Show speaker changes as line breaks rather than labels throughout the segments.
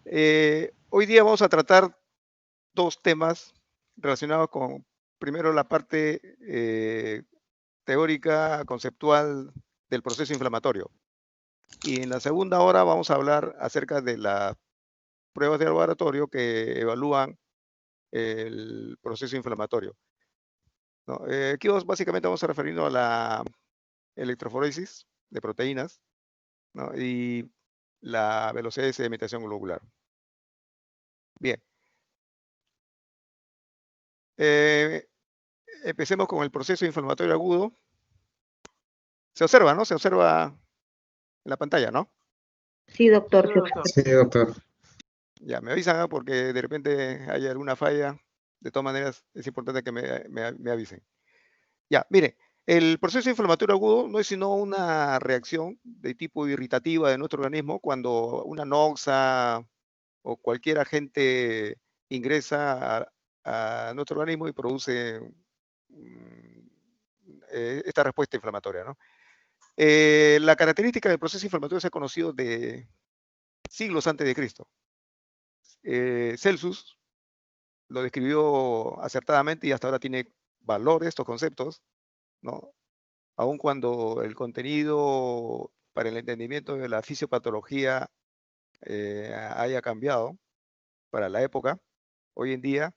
Hoy día vamos a tratar dos temas relacionados con, primero, la parte teórica, conceptual del proceso inflamatorio. Y en la segunda hora vamos a hablar acerca de las pruebas de laboratorio que evalúan el proceso inflamatorio, ¿no? Aquí básicamente vamos a referirnos a la electroforesis de proteínas, ¿no? Y la velocidad de sedimentación globular. Bien. Eh, Empecemos con el proceso inflamatorio agudo. Se observa, ¿no? Se observa en la pantalla, ¿no?
Sí, doctor.
Sí, doctor.
Ya, me avisan, ¿ah? Porque de repente hay alguna falla. De todas maneras, es importante que me avisen. Ya, mire, el proceso inflamatorio agudo no es sino una reacción de tipo irritativa de nuestro organismo cuando una noxa o cualquier agente ingresa a nuestro organismo y produce esta respuesta inflamatoria, ¿no? La característica del proceso inflamatorio se ha conocido de siglos antes de Cristo. Celsus lo describió acertadamente y hasta ahora tiene valor estos conceptos, ¿no? Aun cuando el contenido para el entendimiento de la fisiopatología haya cambiado para la época, hoy en día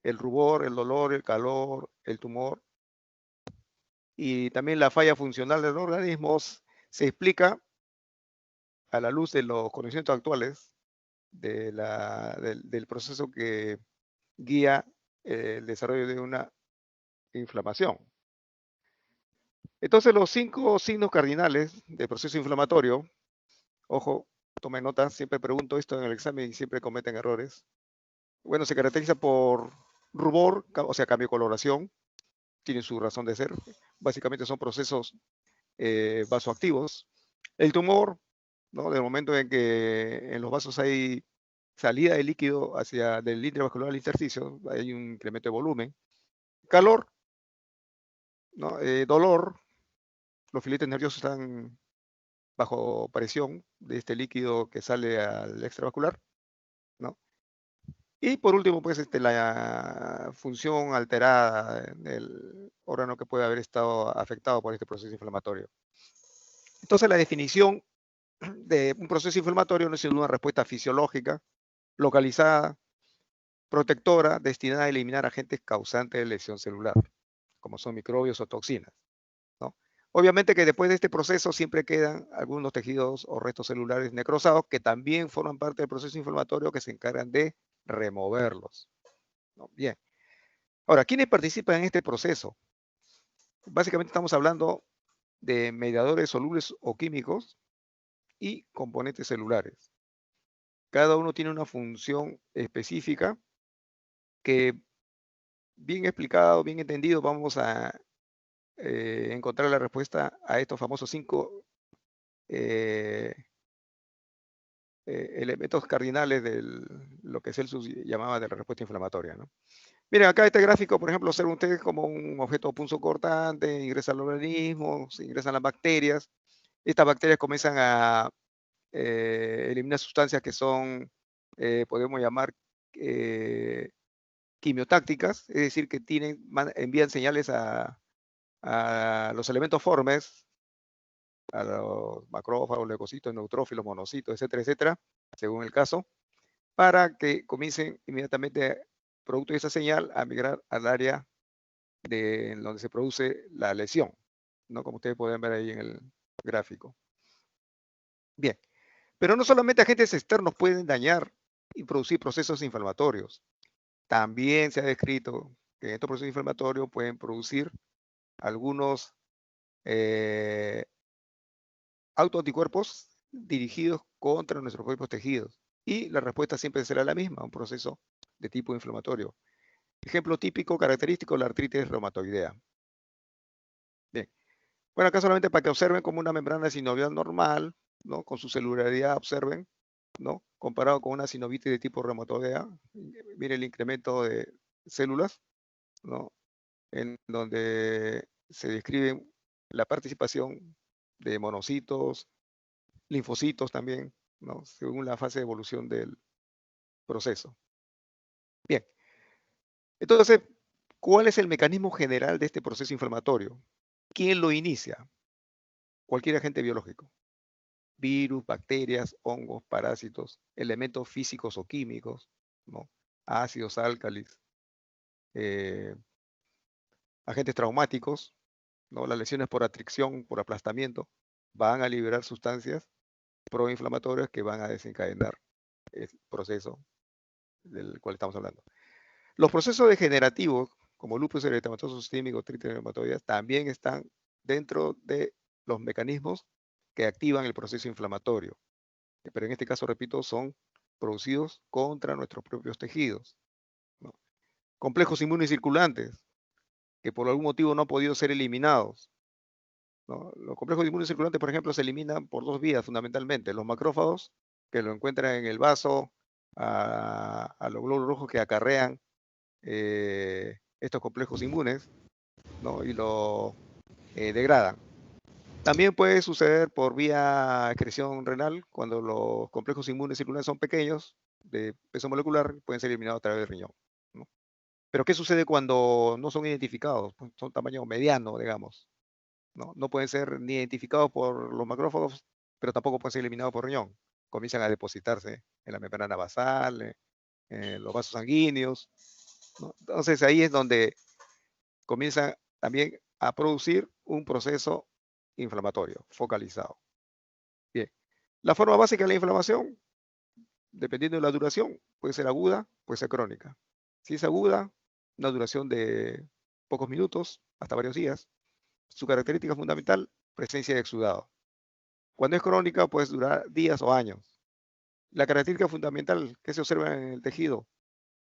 el rubor, el dolor, el calor, el tumor y también la falla funcional de los organismos se explica a la luz de los conocimientos actuales del proceso que guía el desarrollo de una inflamación. Entonces, los 5 signos cardinales del proceso inflamatorio, ojo, tomen nota, siempre pregunto esto en el examen y siempre cometen errores. Bueno, se caracteriza por rubor, o sea, cambio de coloración, tiene su razón de ser. Básicamente son procesos vasoactivos. El tumor, ¿no? Del momento en que en los vasos hay salida de líquido hacia del intravascular al intersticio, hay un incremento de volumen. Calor, ¿no? Dolor, los filetes nerviosos están bajo presión de este líquido que sale al extravascular, ¿no? Y por último, pues la función alterada del órgano que puede haber estado afectado por este proceso inflamatorio. Entonces, la definición de un proceso inflamatorio no es sino una respuesta fisiológica, localizada, protectora, destinada a eliminar agentes causantes de lesión celular, como son microbios o toxinas, ¿no? Obviamente que después de este proceso siempre quedan algunos tejidos o restos celulares necrosados que también forman parte del proceso inflamatorio que se encargan de removerlos, ¿no? Bien. Ahora, ¿quiénes participan en este proceso? Básicamente estamos hablando de mediadores solubles o químicos y componentes celulares. Cada uno tiene una función específica que, bien explicado, bien entendido, vamos a encontrar la respuesta a estos famosos 5 elementos cardinales de lo que Celsus llamaba de la respuesta inflamatoria, ¿no? Miren, acá este gráfico, por ejemplo, observen ustedes como un objeto punzocortante, ingresa al organismo, se ingresan las bacterias. Estas bacterias comienzan a eliminar sustancias que son, podemos llamar, quimiotácticas, es decir, que envían señales a los elementos formes, a los macrófagos, leucocitos, neutrófilos, monocitos, etcétera, etcétera, según el caso, para que comiencen inmediatamente, producto de esa señal, a migrar al área en donde se produce la lesión, ¿no? Como ustedes pueden ver ahí en el gráfico. Bien, pero no solamente agentes externos pueden dañar y producir procesos inflamatorios. También se ha descrito que estos procesos inflamatorios pueden producir algunos autoanticuerpos dirigidos contra nuestros propios tejidos. Y la respuesta siempre será la misma, un proceso de tipo inflamatorio. Ejemplo típico, característico, la artritis reumatoidea. Bien. Bueno, acá solamente para que observen como una membrana sinovial normal, ¿no? Con su celularidad, observen, ¿no? Comparado con una sinovitis de tipo reumatoidea, mire el incremento de células, ¿no? En donde se describe la participación de monocitos, linfocitos también, ¿no? Según la fase de evolución del proceso. Bien, entonces, ¿cuál es el mecanismo general de este proceso inflamatorio? ¿Quién lo inicia? Cualquier agente biológico. Virus, bacterias, hongos, parásitos, elementos físicos o químicos, ¿no? Ácidos, álcalis, eh, agentes traumáticos, ¿no? Las lesiones por atricción, por aplastamiento, van a liberar sustancias proinflamatorias que van a desencadenar el proceso del cual estamos hablando. Los procesos degenerativos, como lupus eritematoso sistémico, artritis reumatoidea, también están dentro de los mecanismos que activan el proceso inflamatorio. Pero en este caso, repito, son producidos contra nuestros propios tejidos, ¿no? Complejos inmunes circulantes, que por algún motivo no han podido ser eliminados, ¿no? Los complejos inmunes circulantes, por ejemplo, se eliminan por dos vías fundamentalmente. Los macrófagos, que lo encuentran en el vaso, a los glóbulos rojos que acarrean estos complejos inmunes, ¿no? Y lo degradan. También puede suceder por vía excreción renal, cuando los complejos inmunes circulantes son pequeños, de peso molecular, pueden ser eliminados a través del riñón, ¿no? Pero ¿qué sucede cuando no son identificados? Pues son tamaño mediano, digamos, ¿no? No pueden ser ni identificados por los macrófagos, pero tampoco pueden ser eliminados por riñón. Comienzan a depositarse en la membrana basal, en los vasos sanguíneos, ¿no? Entonces ahí es donde comienzan también a producir un proceso inflamatorio focalizado. Bien, la forma básica de la inflamación, dependiendo de la duración, puede ser aguda, puede ser crónica. Si es aguda, una duración de pocos minutos hasta varios días. Su característica fundamental, presencia de exudado. Cuando es crónica, puede durar días o años. La característica fundamental que se observa en el tejido,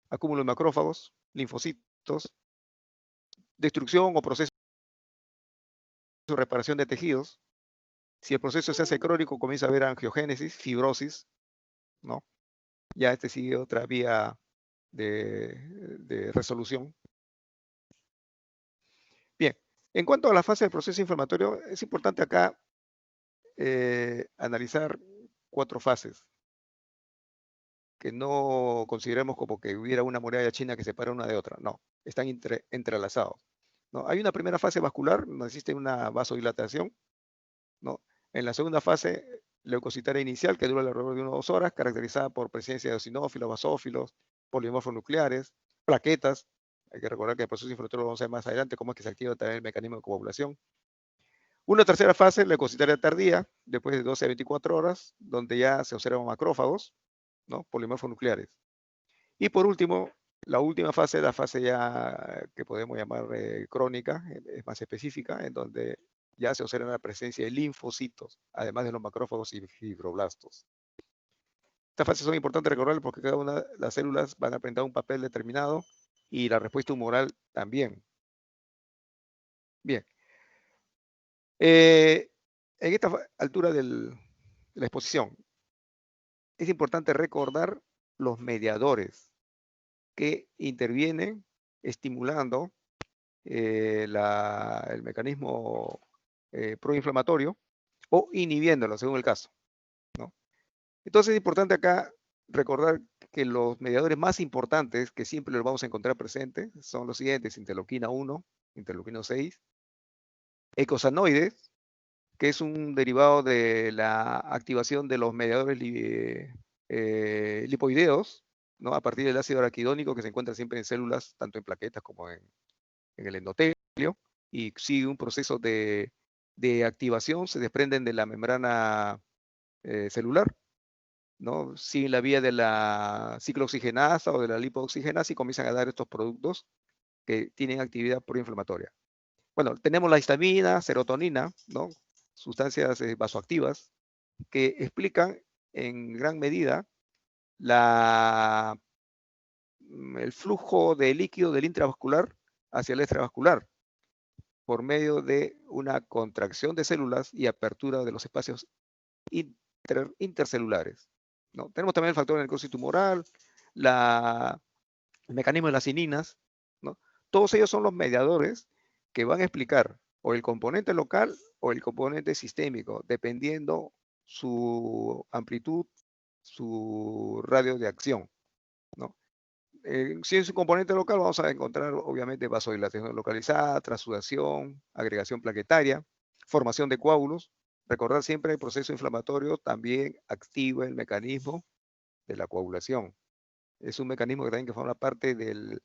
acúmulo de macrófagos, linfocitos, destrucción o proceso de reparación de tejidos. Si el proceso se hace crónico, comienza a haber angiogénesis, fibrosis, ¿no? Ya este sigue otra vía de resolución. Bien, en cuanto a la fase del proceso inflamatorio, es importante acá analizar 4 fases, que no consideremos como que hubiera una muralla china que separa una de otra. No, están entrelazados, ¿no? Hay una primera fase vascular, donde existe una vasodilatación, ¿no? En la segunda fase, leucocitaria inicial, que dura alrededor de 1 o 2 horas, caracterizada por presencia de eosinófilos, basófilos, polimorfos nucleares, plaquetas. Hay que recordar que el proceso inflamatorio lo vamos a ver más adelante, cómo es que se activa también el mecanismo de coagulación. Una tercera fase, leucocitaria tardía, después de 12 a 24 horas, donde ya se observan macrófagos, ¿no? Polimorfos nucleares. Y por último, la última fase, la fase ya que podemos llamar crónica, es más específica, en donde ya se observa la presencia de linfocitos, además de los macrófagos y fibroblastos. Estas fases son importantes recordar porque cada una de las células van a presentar un papel determinado y la respuesta humoral también. Bien. En esta altura de la exposición, es importante recordar los mediadores que intervienen estimulando el mecanismo proinflamatorio o inhibiéndolo, según el caso, ¿no? Entonces es importante acá recordar que los mediadores más importantes que siempre los vamos a encontrar presentes son los siguientes: interleuquina 1, interleuquina 6, eicosanoides, que es un derivado de la activación de los mediadores lipoideos, ¿no? A partir del ácido araquidónico que se encuentra siempre en células, tanto en plaquetas como en el endotelio, y sigue un proceso de activación, se desprenden de la membrana celular, ¿no? Siguen la vía de la ciclooxigenasa o de la lipooxigenasa y comienzan a dar estos productos que tienen actividad proinflamatoria. Bueno, tenemos la histamina, serotonina, ¿no? Sustancias vasoactivas que explican en gran medida el flujo de líquido del intravascular hacia el extravascular por medio de una contracción de células y apertura de los espacios intercelulares, ¿no? Tenemos también el factor de necrosis tumoral, el mecanismo de las cininas, ¿no? Todos ellos son los mediadores que van a explicar o el componente local o el componente sistémico, dependiendo su amplitud su radio de acción, ¿no? Si en su componente local vamos a encontrar obviamente vasodilatación localizada, transsudación, agregación plaquetaria, formación de coágulos. Recordar siempre el proceso inflamatorio también activa el mecanismo de la coagulación. Es un mecanismo que también que forma parte de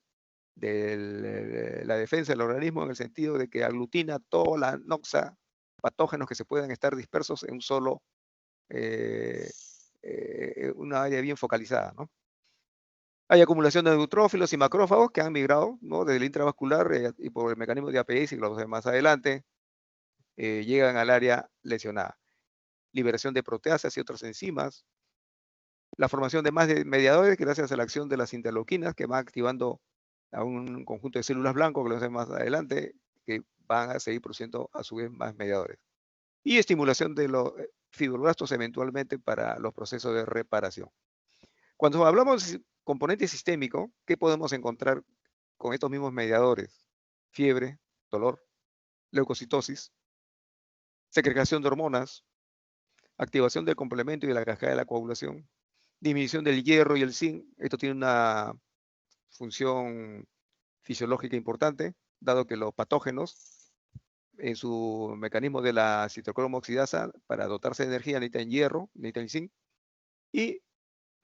la defensa del organismo en el sentido de que aglutina toda la noxa, patógenos que se puedan estar dispersos en un solo, una área bien focalizada, ¿no? Hay acumulación de neutrófilos y macrófagos que han migrado, ¿no?, desde el intravascular y por el mecanismo de API, y los más adelante, llegan al área lesionada. Liberación de proteasas y otras enzimas. La formación de más mediadores gracias a la acción de las interleuquinas que van activando a un conjunto de células blancas, que lo vemos más adelante, que van a seguir produciendo a su vez más mediadores. Y estimulación de los fibroblastos eventualmente para los procesos de reparación. Cuando hablamos de componente sistémico, ¿qué podemos encontrar con estos mismos mediadores? Fiebre, dolor, leucocitosis, secreción de hormonas, activación del complemento y de la cascada de la coagulación, disminución del hierro y el zinc. Esto tiene una función fisiológica importante, dado que los patógenos, en su mecanismo de la citocromo oxidasa, para dotarse de energía necesitan hierro, necesitan zinc, y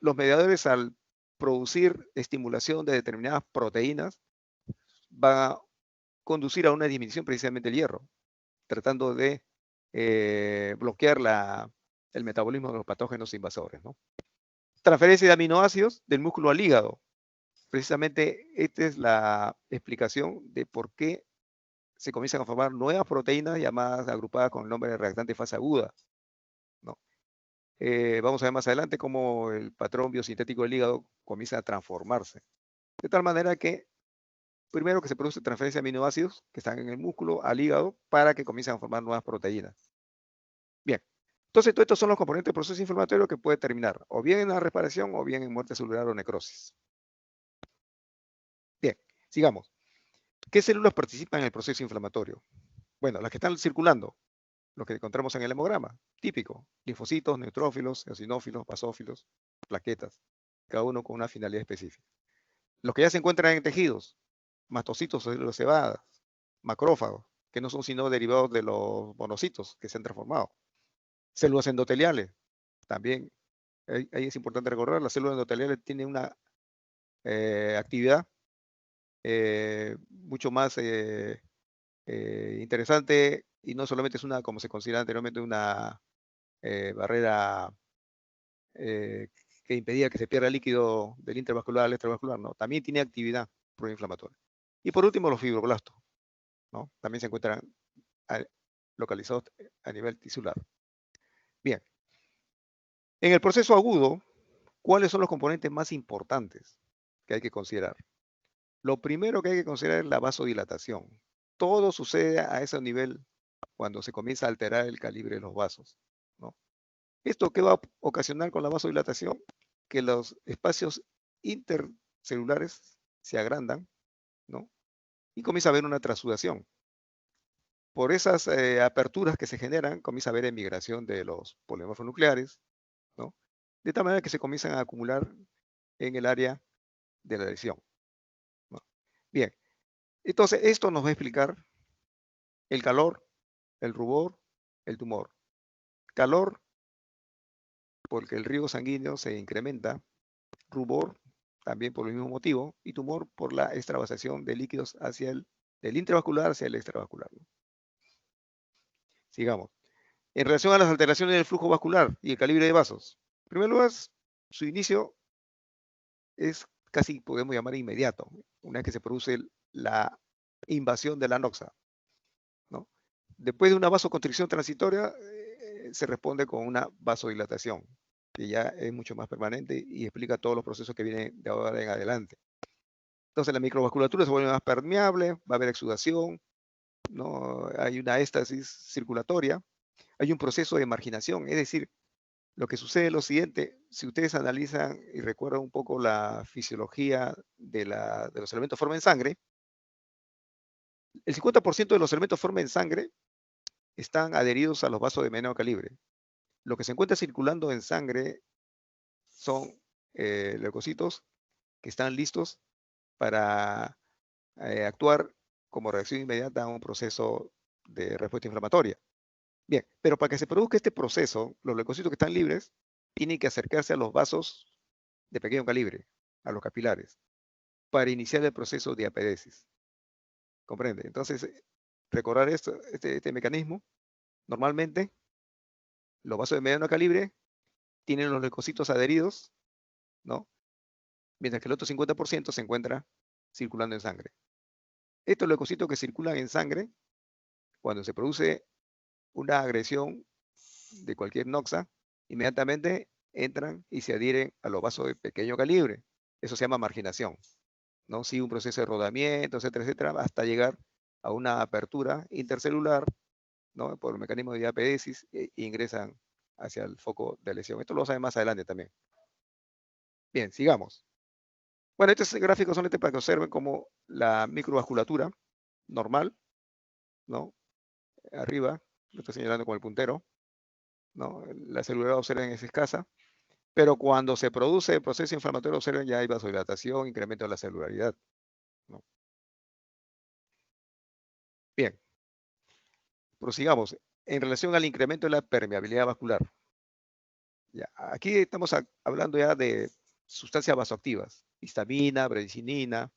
los mediadores, al producir estimulación de determinadas proteínas, van a conducir a una disminución precisamente del hierro, tratando de bloquear el metabolismo de los patógenos invasores, ¿no? Transferencia de aminoácidos del músculo al hígado. Precisamente esta es la explicación de por qué se comienzan a formar nuevas proteínas llamadas, agrupadas con el nombre de reactante fase aguda, ¿no? Vamos a ver más adelante cómo el patrón biosintético del hígado comienza a transformarse. De tal manera que, primero que se produce transferencia de aminoácidos que están en el músculo al hígado para que comiencen a formar nuevas proteínas. Bien, entonces todos estos son los componentes del proceso inflamatorio que puede terminar o bien en la reparación o bien en muerte celular o necrosis. Bien, sigamos. ¿Qué células participan en el proceso inflamatorio? Bueno, las que están circulando, lo que encontramos en el hemograma, típico: linfocitos, neutrófilos, eosinófilos, basófilos, plaquetas, cada uno con una finalidad específica. Los que ya se encuentran en tejidos, mastocitos o células cebadas, macrófagos, que no son sino derivados de los monocitos que se han transformado. Células endoteliales, también, ahí es importante recordar, las células endoteliales tienen una actividad mucho más interesante, y no solamente es una, como se considera anteriormente, una barrera que impedía que se pierda líquido del intravascular al extravascular, ¿no? También tiene actividad proinflamatoria. Y por último, los fibroblastos, ¿no? También se encuentran localizados a nivel tisular. Bien. En el proceso agudo, ¿cuáles son los componentes más importantes que hay que considerar? Lo primero que hay que considerar es la vasodilatación. Todo sucede a ese nivel cuando se comienza a alterar el calibre de los vasos, ¿no? ¿Esto qué va a ocasionar con la vasodilatación? Que los espacios intercelulares se agrandan, ¿no? Y comienza a haber una transsudación. Por esas aperturas que se generan, comienza a haber emigración de los polimorfos nucleares, ¿no? De tal manera que se comienzan a acumular en el área de la lesión, ¿no? Bien, entonces esto nos va a explicar el calor, el rubor, el tumor. Calor, porque el riego sanguíneo se incrementa; rubor, también por el mismo motivo; y tumor por la extravasación de líquidos del intravascular hacia el extravascular, ¿no? Sigamos. En relación a las alteraciones del flujo vascular y el calibre de vasos, en primer lugar, su inicio es casi, podemos llamar, inmediato, una vez que se produce la invasión de la noxa, ¿no? Después de una vasoconstricción transitoria, se responde con una vasodilatación, que ya es mucho más permanente y explica todos los procesos que vienen de ahora en adelante. Entonces la microvasculatura se vuelve más permeable, va a haber exudación, ¿no? Hay una éstasis circulatoria, hay un proceso de marginación, es decir, lo que sucede es lo siguiente: si ustedes analizan y recuerdan un poco la fisiología de los elementos forma en sangre, el 50% de los elementos forma en sangre están adheridos a los vasos de menor calibre. Lo que se encuentra circulando en sangre son leucocitos que están listos para actuar como reacción inmediata a un proceso de respuesta inflamatoria. Bien, pero para que se produzca este proceso, los leucocitos que están libres tienen que acercarse a los vasos de pequeño calibre, a los capilares, para iniciar el proceso de apedesis. ¿Comprende? Entonces, recordar este mecanismo, normalmente los vasos de mediano calibre tienen los leucocitos adheridos, ¿no? Mientras que el otro 50% se encuentra circulando en sangre. Estos leucocitos que circulan en sangre, cuando se produce una agresión de cualquier noxa, inmediatamente entran y se adhieren a los vasos de pequeño calibre. Eso se llama marginación, ¿no? Sigue un proceso de rodamiento, etcétera, etcétera, hasta llegar a una apertura intercelular, ¿no? Por el mecanismo de diapedesis e ingresan hacia el foco de lesión. Esto lo vamos a ver más adelante también. Bien, sigamos. Bueno, estos gráficos son para que observen cómo la microvasculatura normal, ¿no? Arriba, lo estoy señalando con el puntero, ¿no? La celularidad, observen, es escasa, pero cuando se produce el proceso inflamatorio, observen, ya hay vasodilatación, incremento de la celularidad, ¿no? Bien, prosigamos. En relación al incremento de la permeabilidad vascular. Ya, aquí estamos hablando ya de sustancias vasoactivas, histamina, bradicinina,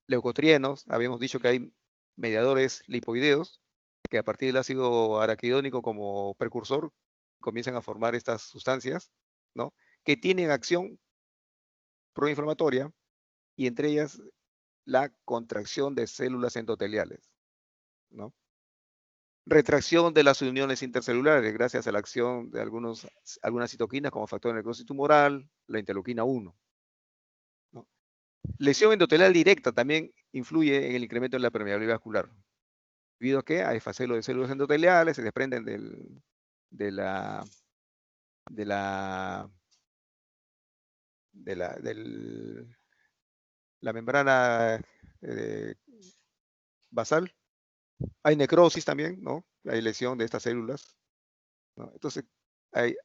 leucotrienos. Habíamos dicho que hay mediadores lipoideos que a partir del ácido araquidónico como precursor comienzan a formar estas sustancias, ¿no? Que tienen acción proinflamatoria y entre ellas la contracción de células endoteliales, ¿no? Retracción de las uniones intercelulares gracias a la acción de algunas citoquinas como factor de necrosis tumoral, la interleuquina 1, ¿no? Lesión endotelial directa también influye en el incremento de la permeabilidad vascular, debido a que hay facelo de células endoteliales, se desprenden de la membrana basal. Hay necrosis también, ¿no? Hay lesión de estas células, ¿no? Entonces, hay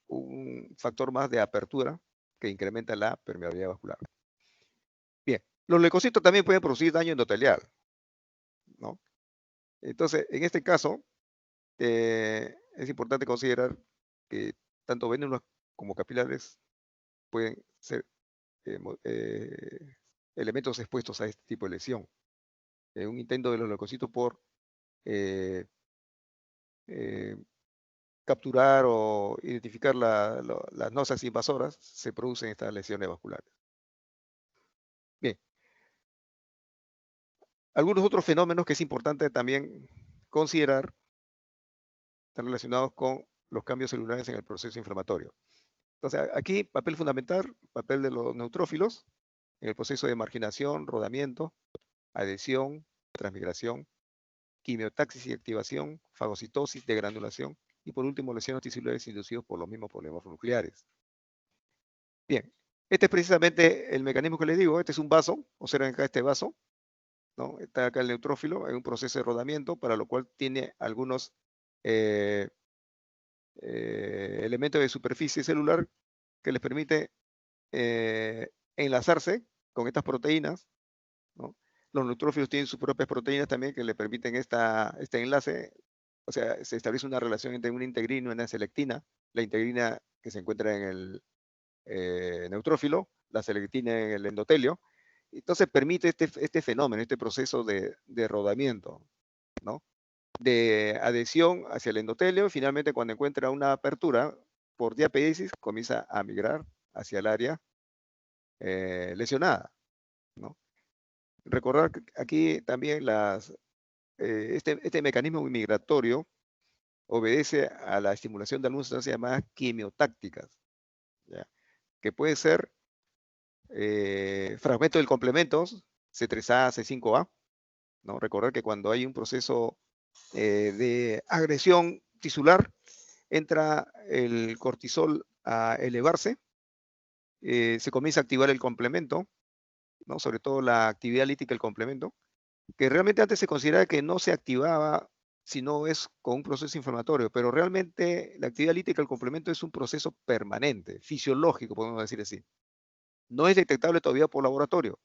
un factor más de apertura que incrementa la permeabilidad vascular. Bien, los leucocitos también pueden producir daño endotelial, ¿no? Entonces, en este caso, es importante considerar que tanto vénulas como capilares pueden ser elementos expuestos a este tipo de lesión. Un intento de los leucocitos por eh, eh, capturar o identificar las nosas invasoras, se producen estas lesiones vasculares. Bien. Algunos otros fenómenos que es importante también considerar están relacionados con los cambios celulares en el proceso inflamatorio. Entonces, aquí, papel fundamental, papel de los neutrófilos en el proceso de marginación, rodamiento, adhesión, transmigración, quimiotaxis y activación, fagocitosis, degranulación y por último lesiones tisulares inducidos por los mismos problemas nucleares. Bien, este es precisamente el mecanismo que les digo. Este es un vaso, observen acá este vaso, ¿no? Está acá el neutrófilo en un proceso de rodamiento, para lo cual tiene algunos elementos de superficie celular que les permite enlazarse con estas proteínas, ¿no? Los neutrófilos tienen sus propias proteínas también que le permiten este enlace. O sea, se establece una relación entre una integrina y una selectina. La integrina que se encuentra en el neutrófilo, la selectina en el endotelio. Entonces permite este fenómeno, este proceso de rodamiento, ¿no? De adhesión hacia el endotelio. Y finalmente, cuando encuentra una apertura por diapédesis, comienza a migrar hacia el área lesionada, ¿no? Recordar que aquí también este mecanismo migratorio obedece a la estimulación de algunas sustancias llamadas quimiotácticas, ¿ya? Que puede ser fragmento del complemento C3A, C5A, ¿no? Recordar que cuando hay un proceso de agresión tisular, entra el cortisol a elevarse, se comienza a activar el complemento, ¿no? Sobre todo la actividad lítica del complemento, que realmente antes se consideraba que no se activaba si no es con un proceso inflamatorio, pero realmente la actividad lítica del complemento es un proceso permanente, fisiológico, podemos decir así. No es detectable todavía por laboratorio,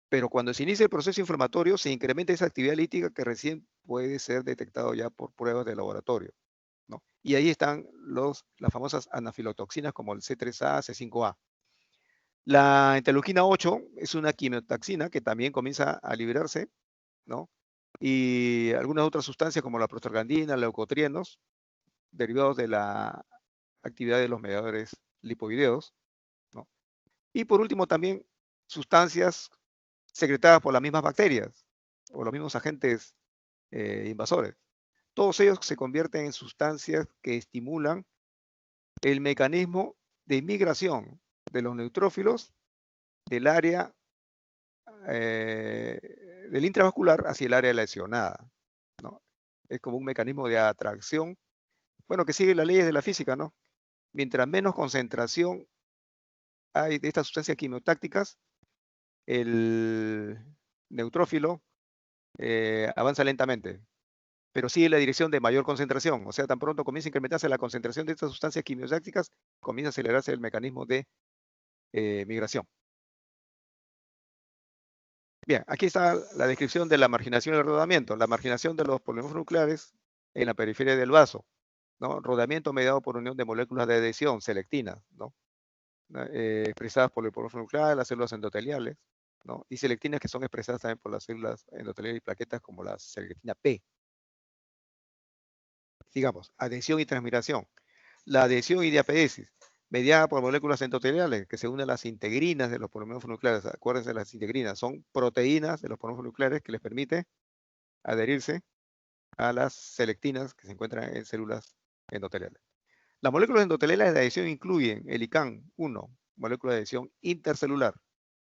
pero cuando se inicia el proceso inflamatorio se incrementa esa actividad lítica que recién puede ser detectado ya por pruebas de laboratorio, ¿no? Y ahí están las famosas anafilotoxinas como el C3A, C5A. La interleuquina 8 es una quimiotaxina que también comienza a liberarse, ¿no? Y algunas otras sustancias como la prostaglandina, leucotrienos, derivados de la actividad de los mediadores lipoideos, ¿no? Y por último también sustancias secretadas por las mismas bacterias o los mismos agentes invasores. Todos ellos se convierten en sustancias que estimulan el mecanismo de migración de los neutrófilos del área del intravascular hacia el área lesionada, ¿no? Es como un mecanismo de atracción, bueno, que sigue las leyes de la física, ¿no? Mientras menos concentración hay de estas sustancias quimiotácticas, el neutrófilo avanza lentamente, pero sigue la dirección de mayor concentración. O sea, tan pronto comienza a incrementarse la concentración de estas sustancias quimiotácticas, comienza a acelerarse el mecanismo de migración. Bien, aquí está la descripción de la marginación y el rodamiento. La marginación de los polímeros nucleares en la periferia del vaso, ¿no? Rodamiento mediado por unión de moléculas de adhesión, selectinas, ¿no? Expresadas por el polímero nuclear, las células endoteliales, ¿no? Y selectinas que son expresadas también por las células endoteliales y plaquetas como la selectina P. Digamos, adhesión y transmiración. La adhesión y diapedesis, mediada por moléculas endoteliales que se unen a las integrinas de los polímeros nucleares. Acuérdense, las integrinas son proteínas de los polímeros nucleares que les permite adherirse a las selectinas que se encuentran en células endoteliales. Las moléculas endoteliales de adhesión incluyen el ICAN-1, molécula de adhesión intercelular,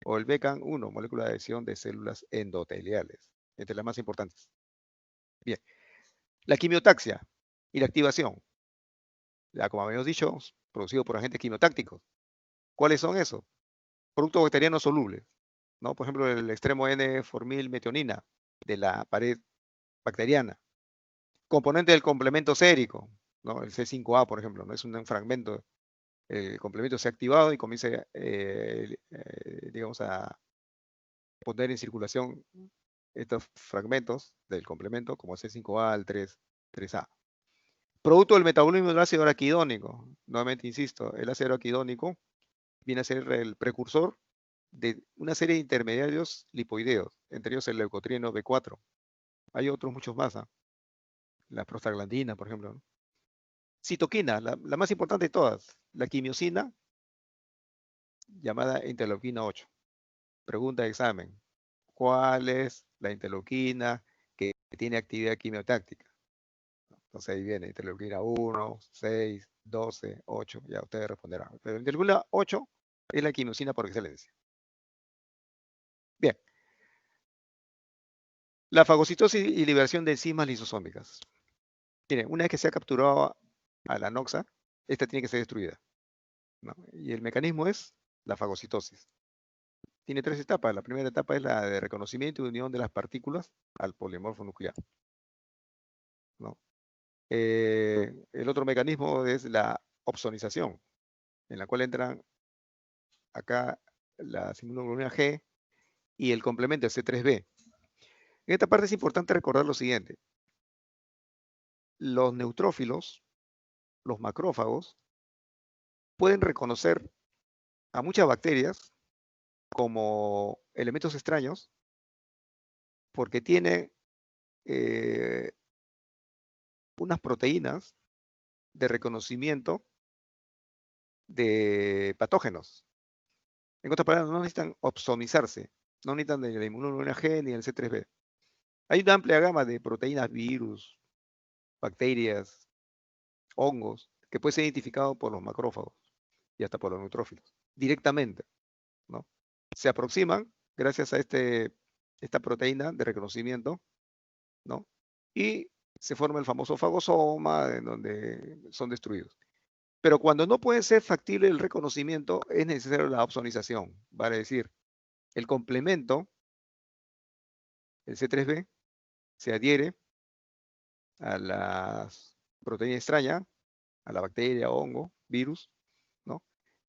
o el BECAN-1, molécula de adhesión de células endoteliales, entre las más importantes. Bien, la quimiotaxia y la activación, ya como habíamos dicho, producido por agentes quimiotácticos. ¿Cuáles son esos? Productos bacterianos solubles, ¿no? Por ejemplo, el extremo N-formilmetionina de la pared bacteriana. Componente del complemento sérico, ¿no? El C5A, por ejemplo, ¿no? Es un fragmento. El complemento se ha activado y comienza, digamos, a poner en circulación estos fragmentos del complemento, como el C5A, el 3A. Producto del metabolismo del ácido araquidónico. Nuevamente insisto, el ácido araquidónico viene a ser el precursor de una serie de intermediarios lipoideos, entre ellos el leucotrieno B4. Hay otros muchos más, ¿eh? La prostaglandina, por ejemplo, ¿no? Citoquina, la más importante de todas, la quimiosina, llamada interleuquina 8. Pregunta de examen. ¿Cuál es la interleuquina que tiene actividad quimiotáctica? Entonces ahí viene interleuquina 1, 6, 12, 8, ya ustedes responderán. Pero la interleuquina 8 es la quimiosina por excelencia. Bien. La fagocitosis y liberación de enzimas lisosómicas. Miren, una vez que se ha capturado a la noxa, esta tiene que ser destruida, ¿no? Y el mecanismo es la fagocitosis. Tiene tres etapas. La primera etapa es la de reconocimiento y unión de las partículas al polimorfo nuclear, ¿no? El otro mecanismo es la opsonización, en la cual entran acá la inmunoglobulina G y el complemento, el C3b. En esta parte es importante recordar lo siguiente. Los neutrófilos, los macrófagos, pueden reconocer a muchas bacterias como elementos extraños porque tienen unas proteínas de reconocimiento de patógenos. En otras palabras, no necesitan opsonizarse, no necesitan de la inmunoglobulina G ni el C3b. Hay una amplia gama de proteínas, virus, bacterias, hongos, que puede ser identificado por los macrófagos y hasta por los neutrófilos, directamente, ¿no? Se aproximan gracias a esta proteína de reconocimiento, ¿no? Y se forma el famoso fagosoma, en donde son destruidos. Pero cuando no puede ser factible el reconocimiento, es necesaria la opsonización, vale decir, el complemento, el C3b, se adhiere a la proteína extraña, a la bacteria, hongo, virus, ¿no?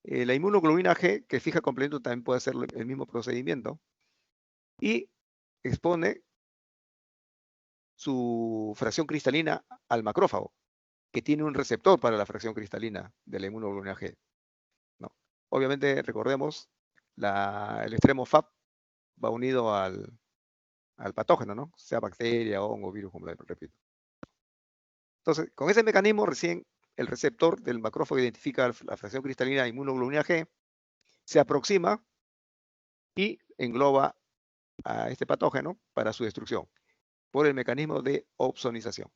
La inmunoglobulina G, que fija complemento, también puede hacer el mismo procedimiento y expone su fracción cristalina al macrófago, que tiene un receptor para la fracción cristalina de la inmunoglobulina G, ¿no? Obviamente, recordemos, el extremo FAP va unido al patógeno, ¿no? Sea bacteria, hongo, virus, como le repito. Entonces, con ese mecanismo recién el receptor del macrófago identifica la fracción cristalina de inmunoglobulina G, se aproxima y engloba a este patógeno para su destrucción por el mecanismo de opsonización,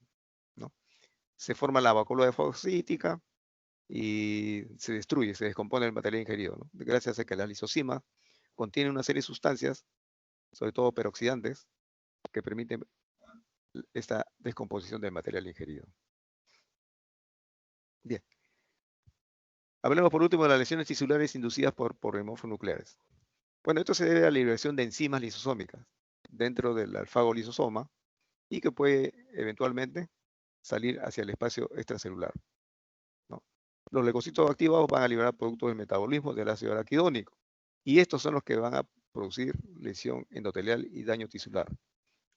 ¿no? Se forma la vacuola fagocítica y se destruye, se descompone el material ingerido, ¿no? Gracias a que la lisosima contiene una serie de sustancias, sobre todo peroxidantes, que permiten esta descomposición del material ingerido. Bien. Hablemos por último de las lesiones tisulares inducidas por hemorronucleares. Bueno, esto se debe a la liberación de enzimas lisosómicas dentro del alfago lisosoma y que puede eventualmente salir hacia el espacio extracelular, ¿no? Los leucocitos activados van a liberar productos del metabolismo del ácido araquidónico y estos son los que van a producir lesión endotelial y daño tisular.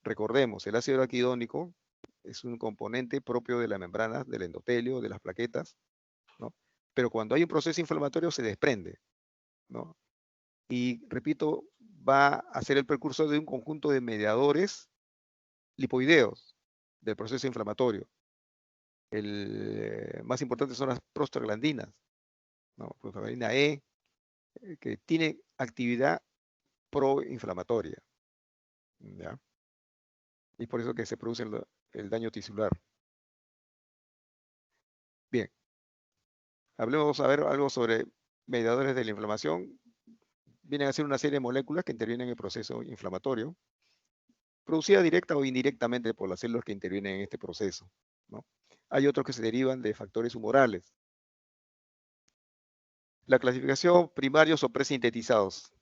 Recordemos, el ácido araquidónico es un componente propio de las membranas del endotelio, de las plaquetas, ¿no? Pero cuando hay un proceso inflamatorio se desprende, ¿no? Y repito, va a ser el precursor de un conjunto de mediadores lipoideos del proceso inflamatorio. El más importante son las prostaglandinas, ¿no? Prostaglandina E, que tiene actividad proinflamatoria, ¿ya? Y por eso que se produce el daño tisular. Bien, hablemos a ver algo sobre mediadores de la inflamación. Vienen a ser una serie de moléculas que intervienen en el proceso inflamatorio, producida directa o indirectamente por las células que intervienen en este proceso, ¿no? Hay otros que se derivan de factores humorales. La clasificación: primarios o presintetizados.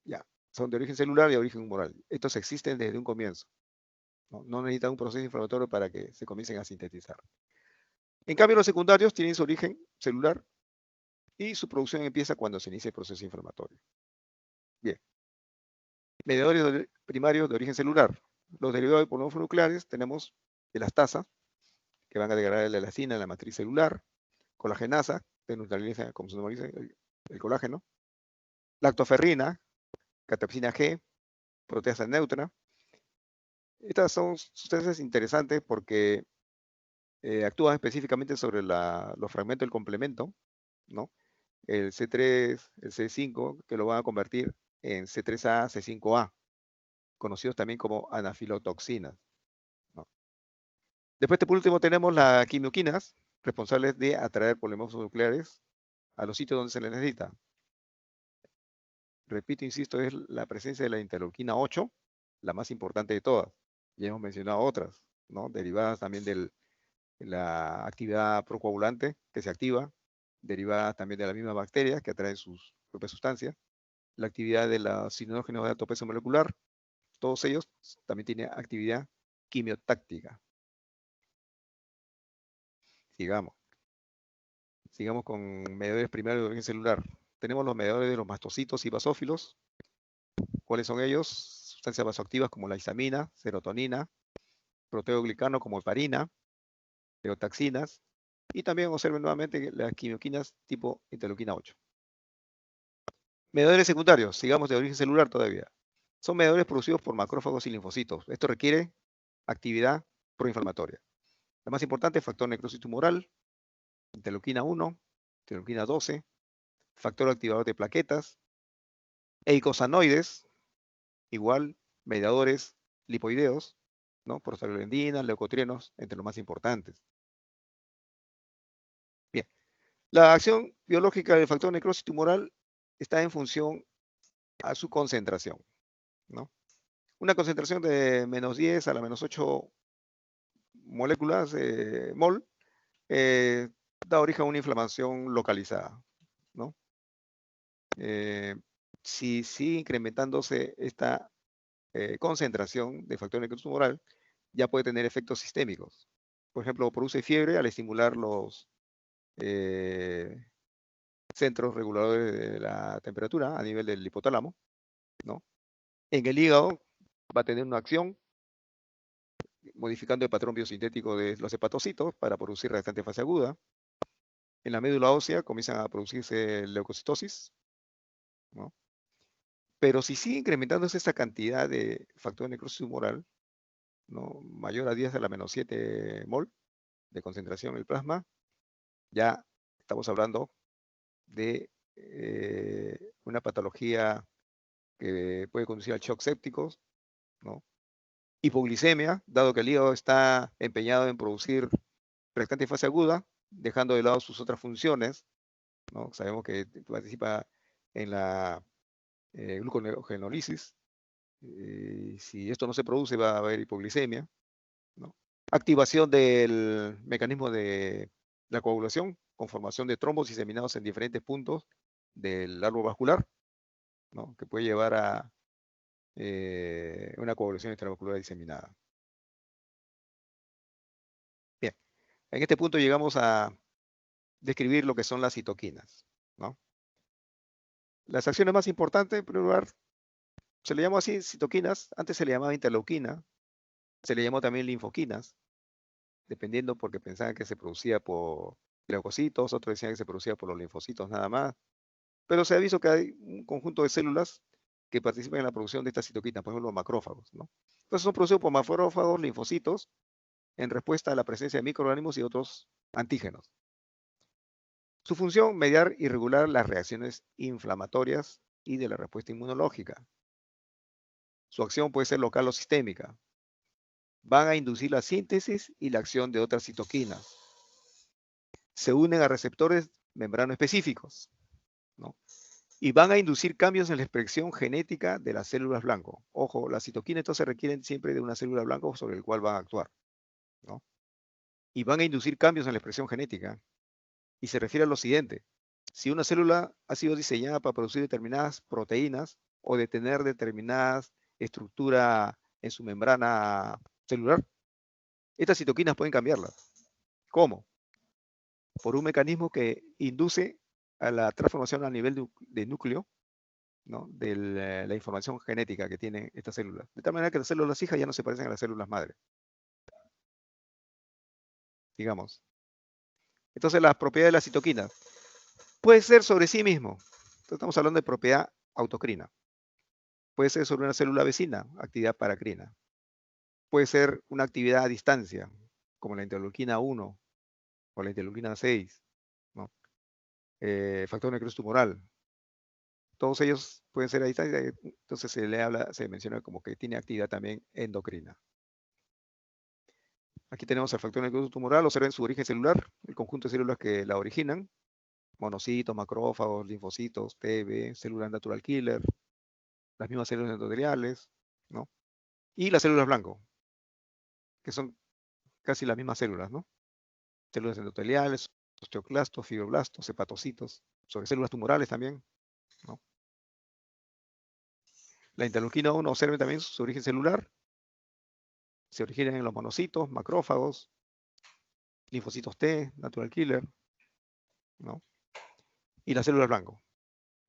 Ya, son de origen celular y de origen humoral. Estos existen desde un comienzo, ¿no? No necesitan un proceso inflamatorio para que se comiencen a sintetizar. En cambio, los secundarios tienen su origen celular y su producción empieza cuando se inicia el proceso inflamatorio. Bien. Mediadores primarios de origen celular. Los derivados de polímeros nucleares tenemos elastasa, que van a degradar la elastina en la matriz celular, colagenasa, que neutraliza, como se normaliza el colágeno, lactoferrina, catepsina G, proteasa neutra. Estas son sustancias interesantes porque actúan específicamente sobre los fragmentos del complemento, ¿no? El C3, el C5, que lo van a convertir en C3A, C5A, conocidos también como anafilotoxinas, ¿no? Después, por último, tenemos las quimioquinas, responsables de atraer polimorfos nucleares a los sitios donde se les necesita. Repito, insisto, es la presencia de la interleuquina 8, la más importante de todas. Ya hemos mencionado otras, ¿no? Derivadas también de la actividad procoagulante que se activa, derivadas también de la misma bacteria que atraen sus propias sustancias, la actividad de los cinógenos de alto peso molecular, todos ellos también tienen actividad quimiotáctica. Sigamos. Sigamos con mediadores primarios de origen celular. Tenemos los mediadores de los mastocitos y basófilos. ¿Cuáles son ellos? Sustancias vasoactivas como la histamina, serotonina, proteoglicano como heparina, teotaxinas, y también observen nuevamente las quimioquinas tipo interleuquina 8. Mediadores secundarios, sigamos de origen celular todavía. Son mediadores producidos por macrófagos y linfocitos. Esto requiere actividad proinflamatoria. La más importante es factor necrosis tumoral, interleuquina 1, interleuquina 12, factor activador de plaquetas, eicosanoides, igual mediadores lipoideos, ¿no? Prostaglandinas, leucotrienos, entre los más importantes. Bien, la acción biológica del factor necrosis tumoral está en función a su concentración, ¿no? Una concentración de -10 a la -8 moléculas mol da origen a una inflamación localizada, ¿no? Si sigue incrementándose esta concentración de factor necrosis tumoral, ya puede tener efectos sistémicos. Por ejemplo, produce fiebre al estimular los centros reguladores de la temperatura a nivel del hipotálamo, ¿no? En el hígado va a tener una acción modificando el patrón biosintético de los hepatocitos para producir reactante fase aguda. En la médula ósea comienzan a producirse leucocitosis, ¿no? Pero si sigue incrementándose esta cantidad de factor de necrosis tumoral, ¿no? Mayor a 10 a la menos 7 mol de concentración en el plasma, ya estamos hablando de una patología que puede conducir al shock séptico, ¿no? Hipoglicemia, dado que el hígado está empeñado en producir reactante en fase aguda, dejando de lado sus otras funciones, ¿no? Sabemos que participa en la gluconeogenólisis. Si esto no se produce, va a haber hipoglicemia, ¿no? Activación del mecanismo de la coagulación, con formación de trombos diseminados en diferentes puntos del árbol vascular, ¿no? Que puede llevar a una coagulación intravascular diseminada. Bien, en este punto llegamos a describir lo que son las citoquinas, ¿no? Las acciones más importantes, en primer lugar, se le llamó así citoquinas, antes se le llamaba interleuquina, se le llamó también linfoquinas, dependiendo porque pensaban que se producía por leucocitos, otros decían que se producía por los linfocitos nada más, pero se ha visto que hay un conjunto de células que participan en la producción de estas citoquinas, por ejemplo los macrófagos, ¿no? Entonces son producidos por macrófagos, linfocitos, en respuesta a la presencia de microorganismos y otros antígenos. Su función, mediar y regular las reacciones inflamatorias y de la respuesta inmunológica. Su acción puede ser local o sistémica. Van a inducir la síntesis y la acción de otras citoquinas. Se unen a receptores membrano específicos, ¿no? Y van a inducir cambios en la expresión genética de las células blanco. Ojo, las citoquinas entonces requieren siempre de una célula blanco sobre el cual van a actuar, ¿no? Y van a inducir cambios en la expresión genética. Y se refiere a lo siguiente. Si una célula ha sido diseñada para producir determinadas proteínas o de tener determinadas estructuras en su membrana celular, estas citoquinas pueden cambiarlas. ¿Cómo? Por un mecanismo que induce a la transformación a nivel de núcleo, ¿no? De la información genética que tienen estas células. De tal manera que las células hijas ya no se parecen a las células madre. Digamos. Entonces, las propiedades de las citoquinas. Puede ser sobre sí mismo. Entonces, estamos hablando de propiedad autocrina. Puede ser sobre una célula vecina, actividad paracrina. Puede ser una actividad a distancia, como la interleuquina 1 o la interleuquina 6, ¿no? Factor de necrosis tumoral. Todos ellos pueden ser a distancia, entonces se menciona como que tiene actividad también endocrina. Aquí tenemos el factor de necrosis tumoral, observen su origen celular, el conjunto de células que la originan, monocitos, macrófagos, linfocitos, TB, células natural killer, las mismas células endoteliales, ¿no? Y las células blanco, que son casi las mismas células, ¿no? Células endoteliales, osteoclastos, fibroblastos, hepatocitos, sobre células tumorales también, ¿no? La interleuquina 1, observen también su origen celular, se originan en los monocitos, macrófagos, linfocitos T, natural killer, ¿no? Y las células blanco,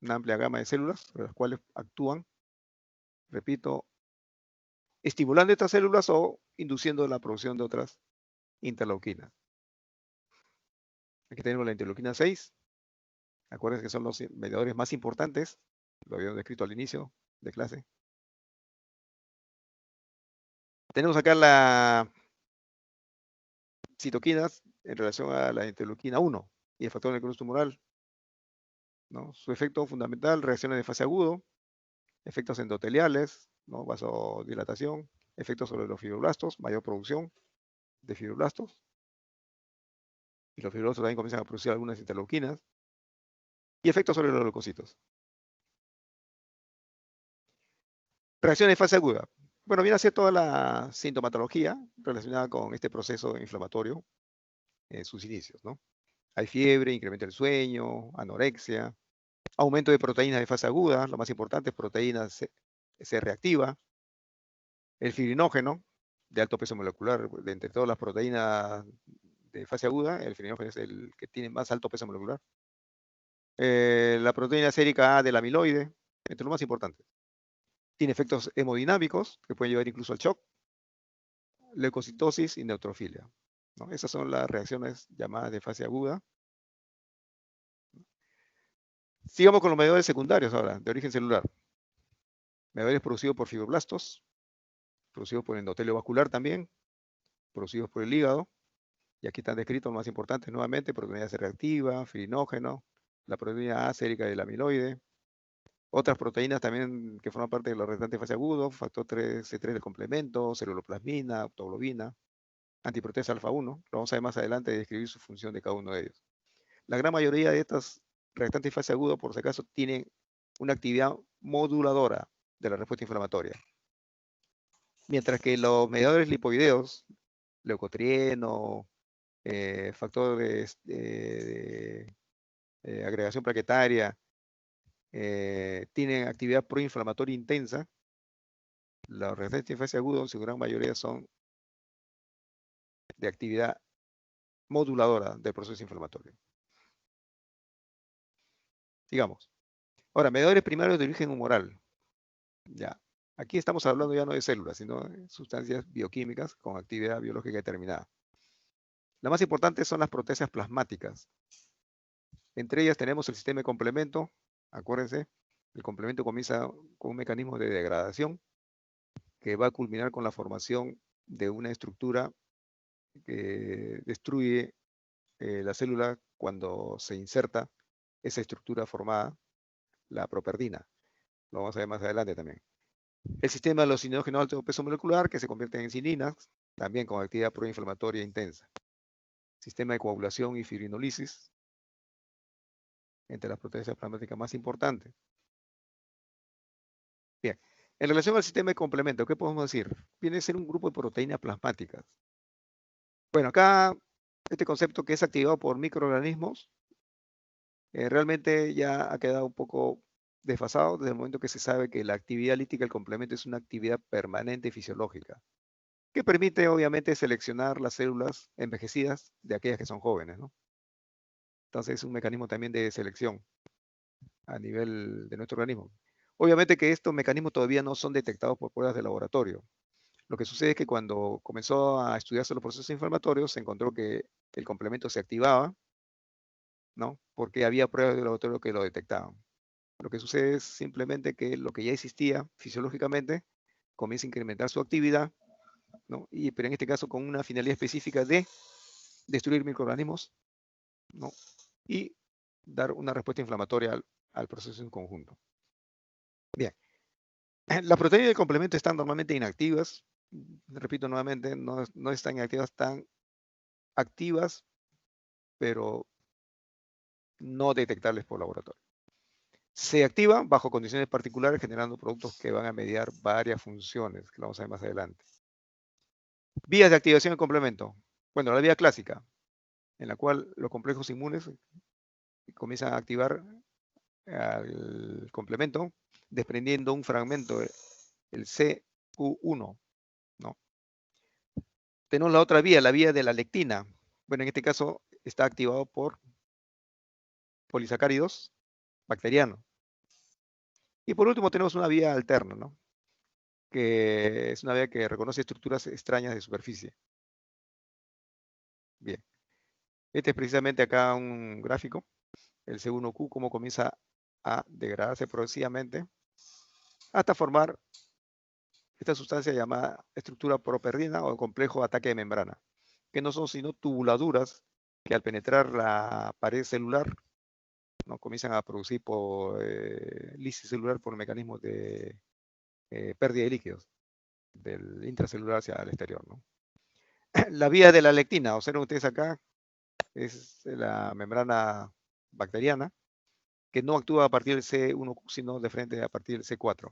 una amplia gama de células sobre las cuales actúan, repito, estimulando estas células o induciendo la producción de otras interleuquinas. Aquí tenemos la interleuquina 6. Acuérdense que son los mediadores más importantes. Lo habíamos descrito al inicio de clase. Tenemos acá las citoquinas en relación a la interleuquina 1 y el factor de necrosis tumoral, ¿no? Su efecto fundamental, reacciones de fase agudo, efectos endoteliales, ¿no? Vasodilatación, efectos sobre los fibroblastos, mayor producción de fibroblastos. Y los fibroblastos también comienzan a producir algunas interleuquinas. Y efectos sobre los leucocitos. Reacciones de fase aguda. Bueno, viene a ser toda la sintomatología relacionada con este proceso inflamatorio en sus inicios, ¿no? Hay fiebre, incremento del sueño, anorexia, aumento de proteínas de fase aguda, lo más importante, proteínas C reactiva, el fibrinógeno, de alto peso molecular. De entre todas las proteínas de fase aguda, el fibrinogen es el que tiene más alto peso molecular. La proteína sérica A del amiloide, entre los más importantes. Tiene efectos hemodinámicos que pueden llevar incluso al shock, leucocitosis y neutrofilia, ¿no? Esas son las reacciones llamadas de fase aguda. Sigamos con los mediadores secundarios ahora, de origen celular. Mediadores producidos por fibroblastos, producidos por endotelio vascular también, producidos por el hígado. Y aquí están descritos los más importantes nuevamente: proteína C reactiva, fibrinógeno, la proteína A sérica del amiloide. Otras proteínas también que forman parte de los restantes de fase agudo: factor C3 del complemento, celuloplasmina, optoglobina, antiproteasa alfa 1. Lo vamos a ver más adelante de describir su función de cada uno de ellos. La gran mayoría de estas reactantes de fase agudo, por si acaso, tienen una actividad moduladora de la respuesta inflamatoria. Mientras que los mediadores lipoideos, leucotrieno, factor de agregación plaquetaria, tienen actividad proinflamatoria intensa, los reactantes de fase agudo en su gran mayoría son de actividad moduladora del proceso inflamatorio. Digamos. Ahora, mediadores primarios de origen humoral. Ya. Aquí estamos hablando ya no de células, sino de sustancias bioquímicas con actividad biológica determinada. Las más importantes son las proteasas plasmáticas. Entre ellas tenemos el sistema de complemento. Acuérdense, el complemento comienza con un mecanismo de degradación que va a culminar con la formación de una estructura que destruye la célula cuando se inserta esa estructura formada, la properdina. Lo vamos a ver más adelante también. El sistema de los alucinógenos de alto peso molecular, que se convierten en cilinas, también con actividad proinflamatoria intensa. Sistema de coagulación y fibrinolisis, entre las proteínas plasmáticas más importantes. Bien, en relación al sistema de complemento, ¿qué podemos decir? Viene a ser un grupo de proteínas plasmáticas. Bueno, acá este concepto que es activado por microorganismos realmente ya ha quedado un poco desfasado desde el momento que se sabe que la actividad lítica del complemento es una actividad permanente y fisiológica, que permite obviamente seleccionar las células envejecidas de aquellas que son jóvenes, ¿no? Entonces es un mecanismo también de selección a nivel de nuestro organismo. Obviamente que estos mecanismos todavía no son detectados por pruebas de laboratorio. Lo que sucede es que cuando comenzó a estudiarse los procesos inflamatorios, se encontró que el complemento se activaba, ¿no? Porque había pruebas de laboratorio que lo detectaban. Lo que sucede es simplemente que lo que ya existía fisiológicamente comienza a incrementar su actividad, ¿no? Pero en este caso con una finalidad específica de destruir microorganismos, ¿no? Y dar una respuesta inflamatoria al proceso en conjunto. Bien, las proteínas de complemento están normalmente inactivas. Repito nuevamente, no están inactivas, están activas, pero no detectables por laboratorio. Se activa bajo condiciones particulares, generando productos que van a mediar varias funciones, que lo vamos a ver más adelante. Vías de activación del complemento. Bueno, la vía clásica, en la cual los complejos inmunes comienzan a activar al complemento, desprendiendo un fragmento, el CU1, ¿no? Tenemos la otra vía, la vía de la lectina. Bueno, en este caso está activado por polisacáridos bacterianos. Y por último tenemos una vía alterna, ¿no? Que es una vía que reconoce estructuras extrañas de superficie. Bien. Este es precisamente acá un gráfico, el C1Q, cómo comienza a degradarse progresivamente hasta formar esta sustancia llamada estructura properdina o complejo ataque de membrana, que no son sino tubuladuras que al penetrar la pared celular, ¿no? Comienzan a producir por lisis celular por mecanismos de pérdida de líquidos del intracelular hacia el exterior, ¿no? La vía de la lectina, observen ustedes acá, es la membrana bacteriana, que no actúa a partir del C1, sino de frente a partir del C4.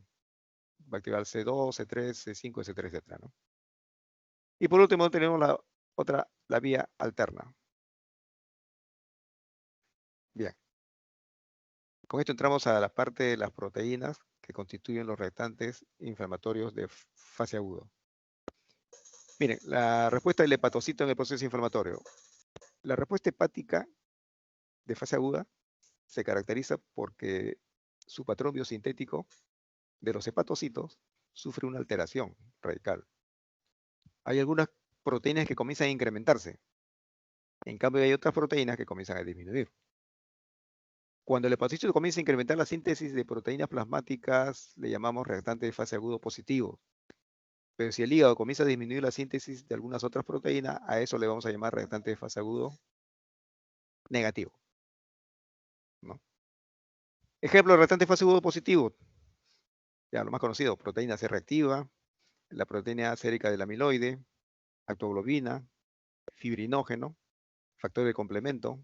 Va a activar el C2, C3, C5, etcétera, etcétera, ¿no? Y por último tenemos la vía alterna. Bien. Con esto entramos a la parte de las proteínas que constituyen los reactantes inflamatorios de fase agudo. Miren, la respuesta del hepatocito en el proceso inflamatorio. La respuesta hepática de fase aguda se caracteriza porque su patrón biosintético de los hepatocitos sufre una alteración radical. Hay algunas proteínas que comienzan a incrementarse. En cambio, hay otras proteínas que comienzan a disminuir. Cuando el hepatocito comienza a incrementar la síntesis de proteínas plasmáticas, le llamamos reactante de fase agudo positivo. Pero si el hígado comienza a disminuir la síntesis de algunas otras proteínas, a eso le vamos a llamar reactante de fase agudo negativo, ¿no? Ejemplo de reactante de fase agudo positivo, ya lo más conocido, proteína C reactiva, la proteína sérica del amiloide, lactoglobina, fibrinógeno, factor de complemento,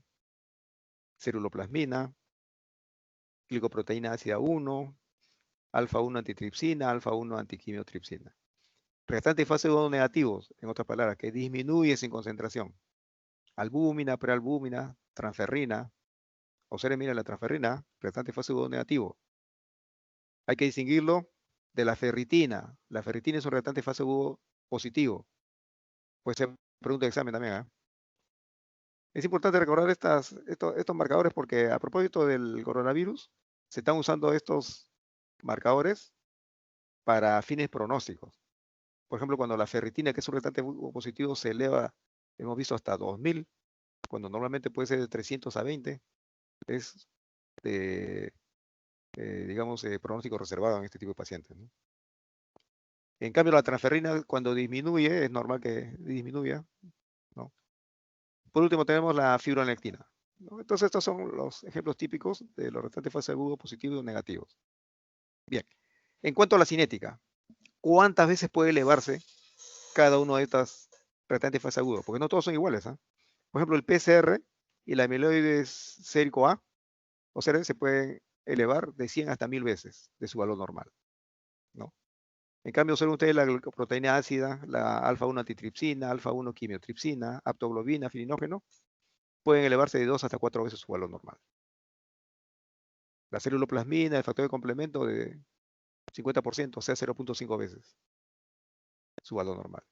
ceruloplasmina, glicoproteína ácida 1, alfa-1 antitripsina, alfa-1 antiquimiotripsina. Reactantes de fase 1 negativos, en otras palabras, que disminuyen sin concentración. Albúmina, prealbúmina, transferrina. Observen, mira, la transferrina, reactante de fase 1 negativo. Hay que distinguirlo de la ferritina. La ferritina es un reactante de fase 1 positivo. Puede ser pregunta de examen también, ¿eh? Es importante recordar estos marcadores porque a propósito del coronavirus, se están usando estos marcadores para fines pronósticos. Por ejemplo, cuando la ferritina, que es un reactante positivo, se eleva, hemos visto hasta 2000, cuando normalmente puede ser de 300 a 20, es de, digamos, pronóstico reservado en este tipo de pacientes, ¿no? En cambio, la transferrina, cuando disminuye, es normal que disminuya, ¿no? Por último, tenemos la fibronectina, ¿no? Entonces, estos son los ejemplos típicos de los reactantes de fase agudo positivos y negativos. Bien, en cuanto a la cinética, ¿cuántas veces puede elevarse cada uno de estas reactantes de fase agudo? Porque no todos son iguales, ¿eh? Por ejemplo, el PCR y la amiloide sérico A, o sea, se pueden elevar de 100 hasta 1000 veces de su valor normal, ¿no? En cambio, observen ustedes la glucoproteína ácida, la alfa-1 antitripsina, alfa-1 quimiotripsina, aptoglobina, filinógeno, pueden elevarse de 2 hasta 4 veces su valor normal. La ceruloplasmina, el factor de complemento de 50%, o sea, 0.5 veces su valor normal.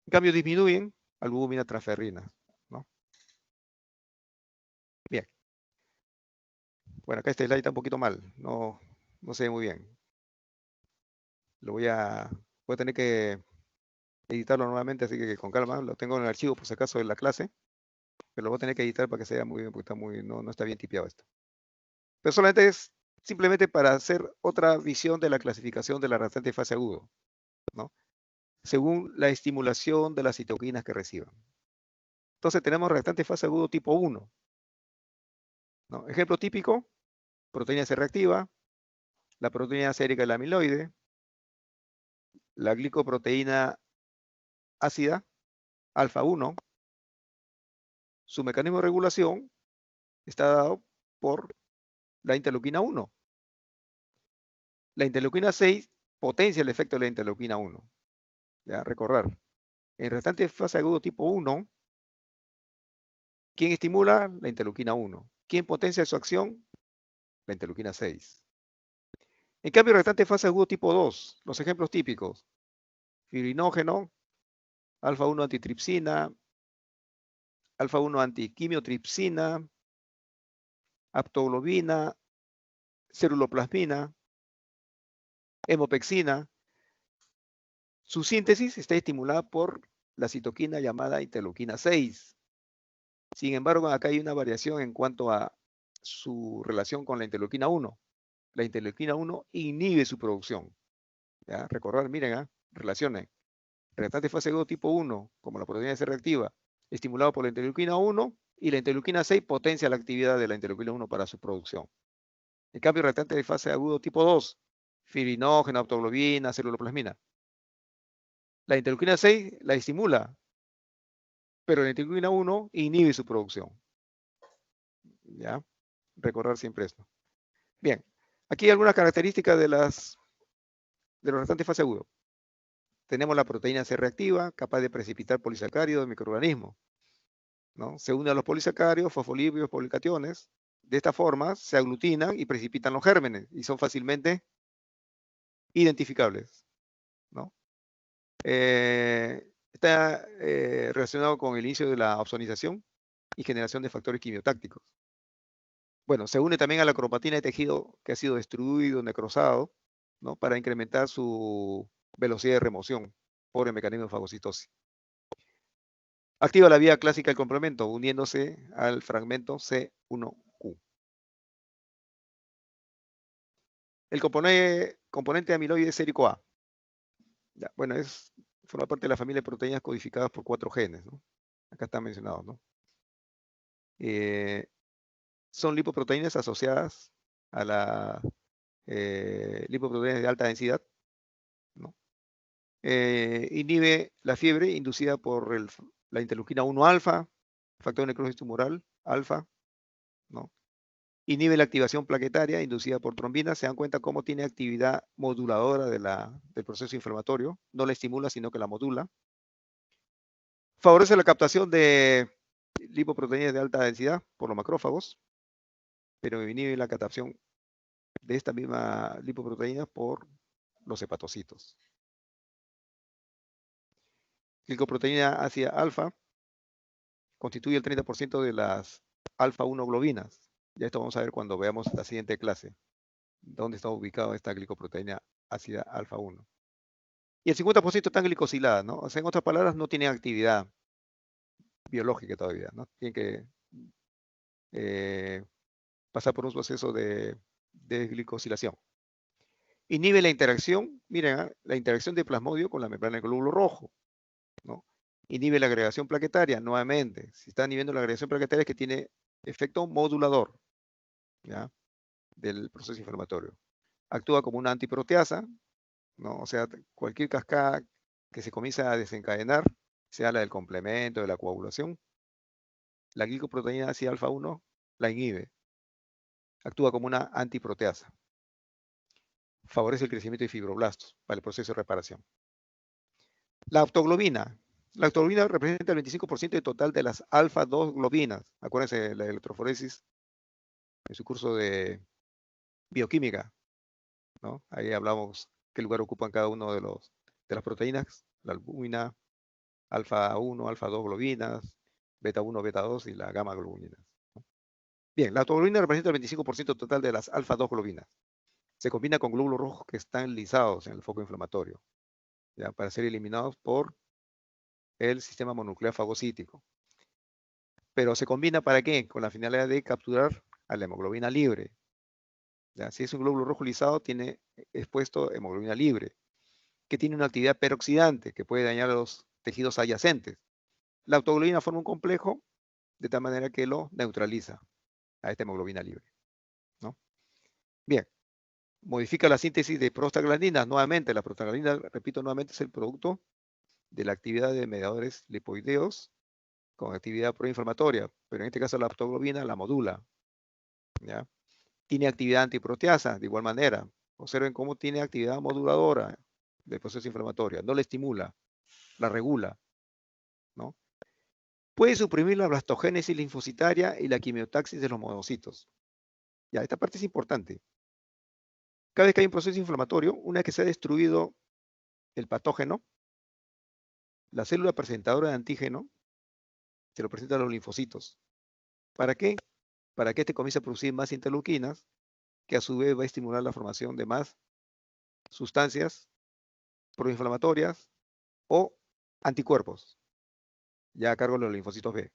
En cambio, disminuyen albúmina, transferrina, ¿no? Bien. Bueno, acá este slide está un poquito mal, no se ve muy bien. Voy a tener que editarlo nuevamente, así que con calma, lo tengo en el archivo por si acaso de la clase, pero lo voy a tener que editar para que se vea muy bien, porque no está bien tipeado esto. Pero solamente es simplemente para hacer otra visión de la clasificación de la reactante de fase agudo, ¿no? Según la estimulación de las citoquinas que reciban. Entonces tenemos reactante de fase agudo tipo 1, ¿no? Ejemplo típico, proteína C reactiva, la proteína sérica del amiloide, la glicoproteína ácida, alfa-1. Su mecanismo de regulación está dado por la interleuquina 1. La interleuquina 6 potencia el efecto de la interleuquina 1. ¿Ya? Recordar. En reactante de fase agudo tipo 1, ¿quién estimula? La interleuquina 1. ¿Quién potencia su acción? La interleuquina 6. En cambio, reactante de fase agudo tipo 2, los ejemplos típicos: fibrinógeno, alfa-1 antitripsina, alfa-1 antiquimiotripsina, aptoglobina, ceruloplasmina, hemopexina. Su síntesis está estimulada por la citoquina llamada interleuquina 6. Sin embargo, acá hay una variación en cuanto a su relación con la interleuquina 1. La interleuquina 1 inhibe su producción. ¿Ya? Recordar, miren, relacionen. Reactante de fase agudo tipo 1, como la proteína C reactiva, estimulado por la interleuquina 1, y la interleuquina 6 potencia la actividad de la interleuquina 1 para su producción. En cambio, reactante de fase agudo tipo 2, fibrinógeno, aptoglobina, ceruloplasmina. La interleuquina 6 la estimula, pero la interleuquina 1 inhibe su producción. ¿Ya? Recordar siempre esto. Bien, aquí hay algunas características de los reactantes de fase agudo. Tenemos la proteína C reactiva, capaz de precipitar polisacáridos de microorganismos, ¿no? Se une a los polisacáridos, fosfolípidos, policationes. De esta forma se aglutinan y precipitan los gérmenes y son fácilmente identificables, ¿no? Está relacionado con el inicio de la opsonización y generación de factores quimiotácticos. Bueno, se une también a la cromatina de tejido que ha sido destruido, necrosado, ¿no? Para incrementar su velocidad de remoción por el mecanismo de fagocitosis. Activa la vía clásica del complemento, uniéndose al fragmento C1Q. El componente amiloide sérico A. Ya, bueno, forma parte de la familia de proteínas codificadas por 4 genes, ¿no? Acá están mencionados, ¿no? Son lipoproteínas asociadas a la lipoproteínas de alta densidad, ¿no? Inhibe la fiebre inducida por la interleuquina 1 alfa, factor de necrosis tumoral alfa, ¿no? Inhibe la activación plaquetaria inducida por trombinas. Se dan cuenta cómo tiene actividad moduladora del proceso inflamatorio. No la estimula, sino que la modula. Favorece la captación de lipoproteínas de alta densidad por los macrófagos, pero inhibe la captación de esta misma lipoproteína por los hepatocitos. Glicoproteína ácida alfa constituye el 30% de las alfa-1 globinas. Ya esto vamos a ver cuando veamos la siguiente clase, dónde está ubicada esta glicoproteína ácida alfa-1. Y el 50% está glicosilada, ¿no? O sea, en otras palabras, no tiene actividad biológica todavía, ¿no? Tiene que pasar por un proceso de desglicosilación. Inhibe la interacción, miren, la interacción de plasmodio con la membrana del glóbulo rojo, ¿no? Inhibe la agregación plaquetaria, nuevamente. Si está inhibiendo la agregación plaquetaria es que tiene efecto modulador, ¿ya? Del proceso inflamatorio. Actúa como una antiproteasa, ¿no? O sea, cualquier cascada que se comienza a desencadenar, sea la del complemento, de la coagulación, la glicoproteína ácida alfa-1 la inhibe. Actúa como una antiproteasa. Favorece el crecimiento de fibroblastos para el proceso de reparación. La aptoglobina. La aptoglobina representa el 25% del total de las alfa-2 globinas. Acuérdense de la electroforesis en su curso de bioquímica, ¿no? Ahí hablamos qué lugar ocupan cada uno de las proteínas, la albúmina, alfa-1, alfa-2 globinas, beta-1, beta-2 y la gamma globulinas. Bien, la aptoglobina representa el 25% total de las alfa-2 globinas. Se combina con glóbulos rojos que están lisados en el foco inflamatorio, ¿ya? Para ser eliminados por el sistema mononuclear fagocítico. Pero se combina ¿para qué? Con la finalidad de capturar a la hemoglobina libre. ¿Ya? Si es un glóbulo rojo lisado, tiene expuesto hemoglobina libre, que tiene una actividad peroxidante que puede dañar a los tejidos adyacentes. La aptoglobina forma un complejo de tal manera que lo neutraliza a esta hemoglobina libre, ¿no? Bien, modifica la síntesis de prostaglandinas. Nuevamente, la prostaglandina, repito nuevamente, es el producto de la actividad de mediadores lipoideos con actividad proinflamatoria, pero en este caso la aptoglobina la modula, ¿ya? Tiene actividad antiproteasa, de igual manera. Observen cómo tiene actividad moduladora del proceso inflamatorio. No la estimula, la regula, ¿no? Puede suprimir la blastogénesis linfocitaria y la quimiotaxis de los monocitos. Ya, esta parte es importante. Cada vez que hay un proceso inflamatorio, una vez que se ha destruido el patógeno, la célula presentadora de antígeno se lo presenta a los linfocitos. ¿Para qué? Para que este comience a producir más interleuquinas, que a su vez va a estimular la formación de más sustancias proinflamatorias o anticuerpos, ya a cargo de los linfocitos B.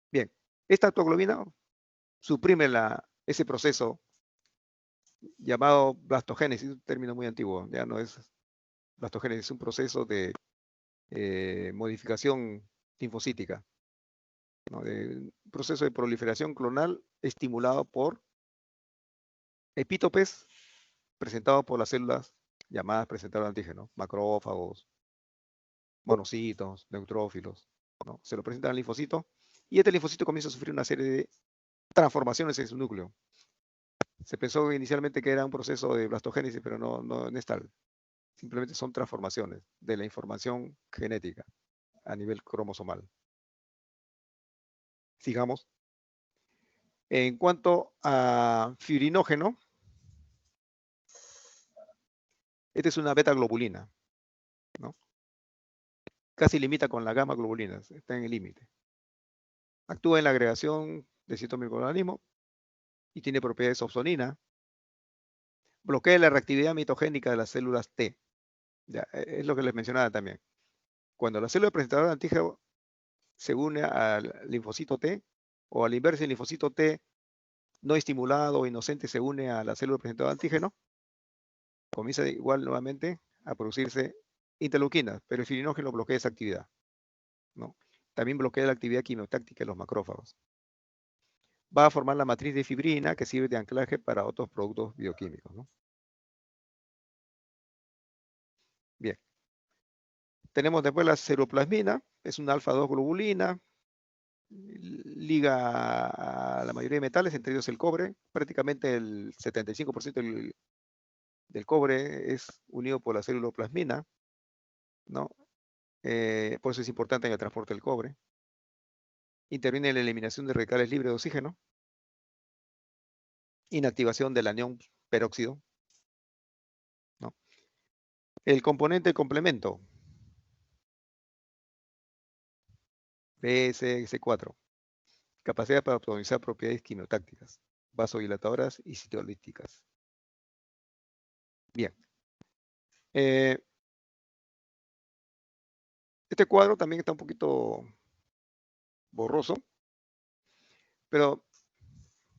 Bien, esta aptoglobina suprime ese proceso llamado blastogénesis, un término muy antiguo, ya no es blastogénesis, es un proceso de modificación linfocítica, ¿no? Un proceso de proliferación clonal estimulado por epítopes presentados por las células llamadas presentadores de antígeno, macrófagos, monocitos, neutrófilos, ¿no? Se lo presentan al linfocito y este linfocito comienza a sufrir una serie de transformaciones en su núcleo. Se pensó inicialmente que era un proceso de blastogénesis, pero no es tal. Simplemente son transformaciones de la información genética a nivel cromosomal. Sigamos. En cuanto a fibrinógeno, esta es una beta globulina, ¿no? casi limita con la gamma globulinas, está en el límite. Actúa en la agregación de ciertos microorganismos y tiene propiedades opsonina. Bloquea la reactividad mitogénica de las células T. Ya, es lo que les mencionaba también. Cuando la célula presentadora de antígeno se une al linfocito T, o al inverso, el linfocito T no estimulado o inocente se une a la célula presentadora de antígeno, comienza igual nuevamente a producirse interleuquinas, pero el fibrinogen bloquea esa actividad, ¿no? También bloquea la actividad quimiotáctica de los macrófagos. Va a formar la matriz de fibrina que sirve de anclaje para otros productos bioquímicos, ¿no? Bien. Tenemos después la ceruplasmina, es una alfa-2 globulina, liga a la mayoría de metales, entre ellos el cobre. Prácticamente el 75% del cobre es unido por la ceruloplasmina, ¿no? Por eso es importante en el transporte del cobre. Interviene en la eliminación de radicales libres de oxígeno, inactivación del anión peróxido, ¿no? El componente complemento, BSX4, capacidad para optimizar propiedades quimiotácticas, vasodilatadoras y citolíticas. Bien. Este cuadro también está un poquito borroso, pero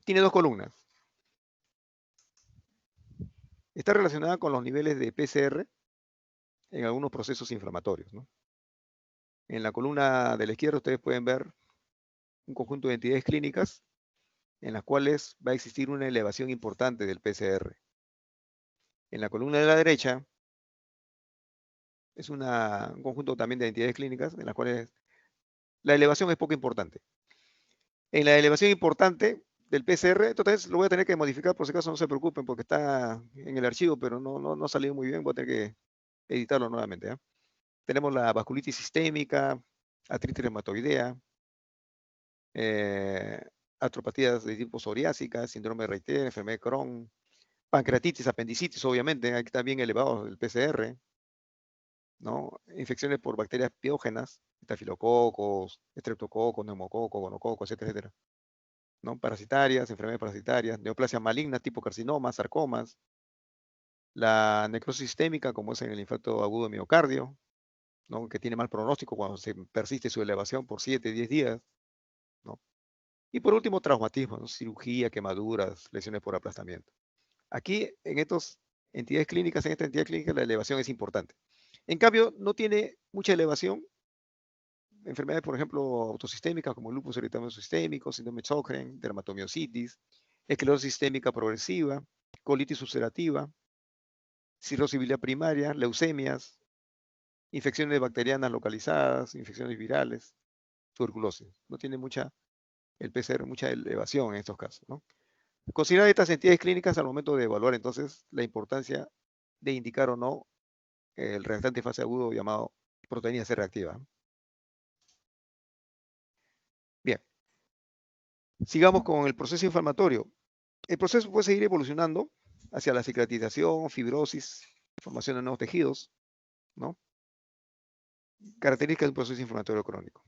tiene dos columnas. Está relacionada con los niveles de PCR en algunos procesos inflamatorios, ¿no? En la columna de la izquierda ustedes pueden ver un conjunto de entidades clínicas en las cuales va a existir una elevación importante del PCR. En la columna de la derecha es un conjunto también de entidades clínicas en las cuales la elevación es poco importante. En la elevación importante del PCR, entonces lo voy a tener que modificar, por si acaso no se preocupen, porque está en el archivo, pero no ha salido muy bien, voy a tener que editarlo nuevamente, ¿eh? Tenemos la vasculitis sistémica, artritis reumatoidea, artropatías de tipo psoriásica, síndrome de Reiter, enfermedad de Crohn, pancreatitis, apendicitis, obviamente, aquí está bien elevado el PCR, ¿no? Infecciones por bacterias piógenas, estafilococos, estreptococos, neumococos, gonococos, etcétera, etcétera, ¿no? Parasitarias, enfermedades parasitarias, neoplasias malignas tipo carcinomas, sarcomas, la necrosis sistémica, como es en el infarto agudo de miocardio, ¿no? Que tiene mal pronóstico cuando se persiste su elevación por 7, 10 días, ¿no? Y por último, traumatismo, ¿no? Cirugía, quemaduras, lesiones por aplastamiento. Aquí, en estas entidades clínicas, en esta entidad clínica, la elevación es importante. En cambio, no tiene mucha elevación enfermedades, por ejemplo, autosistémicas como lupus eritematoso sistémico, síndrome de Sjögren, dermatomiositis, esclerosis sistémica progresiva, colitis ulcerativa, cirrosis biliar primaria, leucemias, infecciones bacterianas localizadas, infecciones virales, tuberculosis. No tiene el PCR, mucha elevación en estos casos, ¿no? Considerar estas entidades clínicas al momento de evaluar entonces la importancia de indicar o no el reactante de fase agudo llamado proteína C reactiva. Bien, sigamos con el proceso inflamatorio. El proceso puede seguir evolucionando hacia la cicatrización, fibrosis, formación de nuevos tejidos, ¿no? Características de un proceso inflamatorio crónico.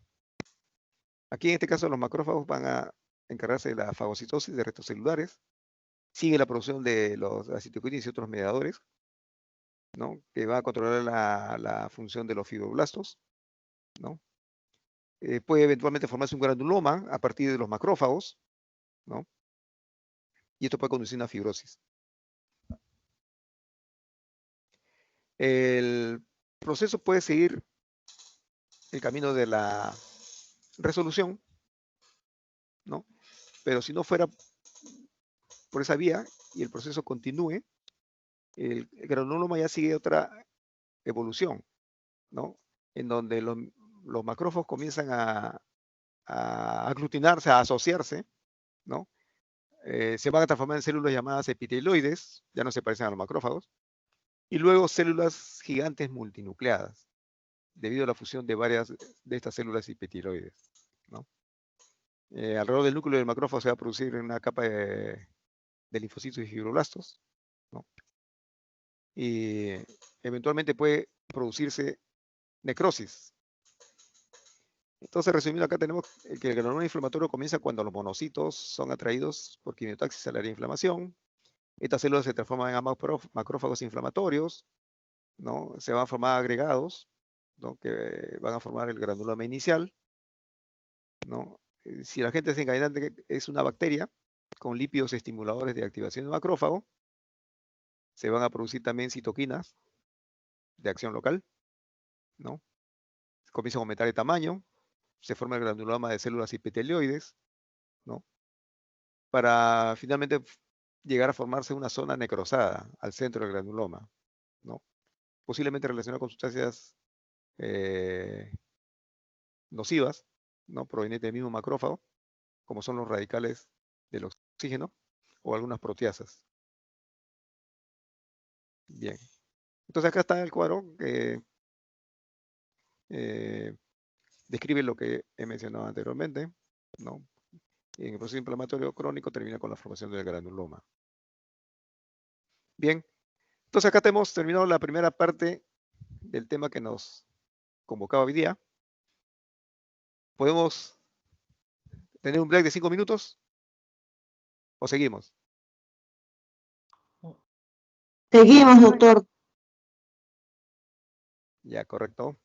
Aquí en este caso los macrófagos van a encargarse de la fagocitosis de restos celulares, sigue la producción de las citoquinas y otros mediadores, ¿no? Que va a controlar la función de los fibroblastos, ¿no? Puede eventualmente formarse un granuloma a partir de los macrófagos, ¿no? Y esto puede conducir a una fibrosis. El proceso puede seguir el camino de la resolución, ¿no? Pero si no fuera por esa vía y el proceso continúe, el granuloma ya sigue otra evolución, ¿no? En donde los macrófagos comienzan a aglutinarse, a asociarse, ¿no? Se van a transformar en células llamadas epitelioides, ya no se parecen a los macrófagos, y luego células gigantes multinucleadas, debido a la fusión de varias de estas células epitelioides, ¿no? Alrededor del núcleo del macrófago se va a producir una capa de linfocitos y fibroblastos, ¿no? Y eventualmente puede producirse necrosis, Entonces, resumiendo, acá tenemos que el granuloma inflamatorio comienza cuando los monocitos son atraídos por quimiotaxis al área de inflamación. Estas células se transforman en macrófagos inflamatorios, ¿no? Se van a formar agregados, ¿no? Que van a formar el granuloma inicial, ¿no? Si el agente desencadenante es una bacteria con lípidos estimuladores de activación de macrófago, se van a producir también citoquinas de acción local, ¿no? Comienza a aumentar el tamaño, se forma el granuloma de células epitelioides, ¿no? Para finalmente llegar a formarse una zona necrosada al centro del granuloma, ¿no? Posiblemente relacionada con sustancias nocivas, ¿no? Provenientes del mismo macrófago, como son los radicales del oxígeno o algunas proteasas. Bien. Entonces acá está el cuadro que describe lo que he mencionado anteriormente, ¿no? En el proceso inflamatorio crónico termina con la formación del granuloma. Bien, entonces acá hemos terminado la primera parte del tema que nos convocaba hoy día. ¿Podemos tener un break de 5 minutos o seguimos?
Seguimos, doctor.
Ya, correcto.